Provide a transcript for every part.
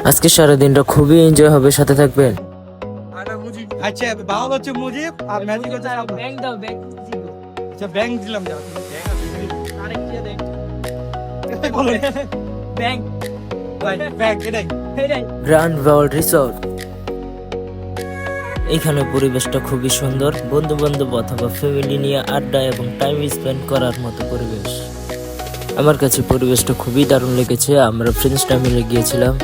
আজকে সারাদিনটা খুবই এনজয় হবে, সাথে থাকবেন। আচ্ছা বাউল হচ্ছে মুজিব আর ম্যাজিক হচ্ছে ব্যাংক দাও ব্যাংক আচ্ছা ব্যাংক দিলাম যা আরেকটা দেন বলো ব্যাংক ব্যাংক এটাই এটাই গ্র্যান্ড ওয়ার্ল্ড রিসোর্ট। এখানে পরিবেশটা খুবই সুন্দর, বন্ধু বান্ধব অথবা ফ্যামিলি নিয়ে আড্ডা এবং টাইম স্পেন্ড করার মতো পরিবেশ। আমার কাছে পরিবেশটা খুবই দারুণ লেগেছে। আমরা ফ্রেন্ডসটা মিলে গিয়েছিলাম।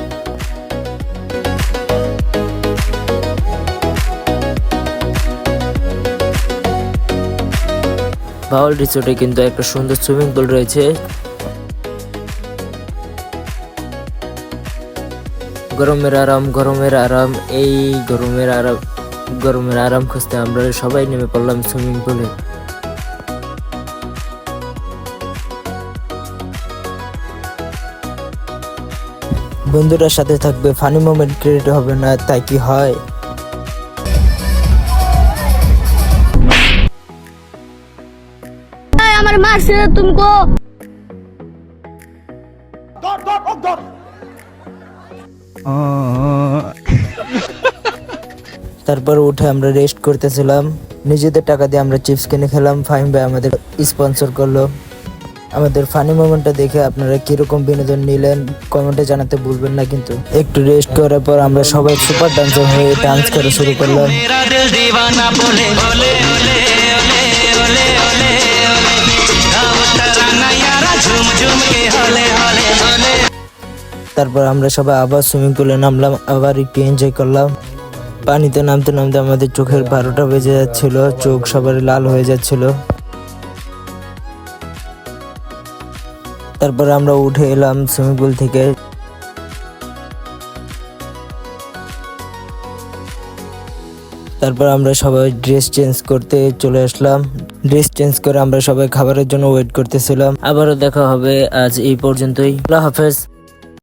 বাউল রিসোর্টে কিন্তু একটা সুন্দর সুইমিং পুল রয়েছে। গরমের আরাম এই গরমের আরাম খুঁজতে আমরা সবাই নেমে পড়লাম সুইমিং পুলে। বন্ধুরা সাথে থাকবে, ফানি মোমেন্ট ক্রিয়েট হবে না, তাই কি হয়? আমার মারছে তুমকো। তারপর উঠে আমরা রেস্ট করতেছিলাম। নিজেদের টাকা দিয়ে আমরা চিপস কিনে খেলাম। ফাহিম ভাই আমাদের স্পন্সর করলো। আমাদের ফানি মোমেন্টটা দেখে আপনারা কিরকম বিনোদন নিলেন কমেন্টে জানাতে ভুলবেন না। কিন্তু একটু রেস্ট করার পর আমরা সবাই সুপার ডান্সার হয়ে ডান্স করা শুরু করলাম। তারপর আমরা সবাই আবার সুইমিং পুলে নামলাম, আবার একটু এনজয় করলাম। পানিতে নামতে নামতে আমাদের চোখের 12টা বেজে যাচ্ছিল, চোখ সবার লাল হয়ে যাচ্ছিল। তারপর আমরা উঠে এলাম সুইমিং পুল থেকে। তারপর আমরা সবাই ড্রেস চেঞ্জ করতে চলে আসলাম। ড্রেস চেঞ্জ করে আমরা সবাই খাবারের জন্য ওয়েট করতেছিলাম। আবারও দেখা হবে, আজ এই পর্যন্তই। আল্লাহ হাফেজ।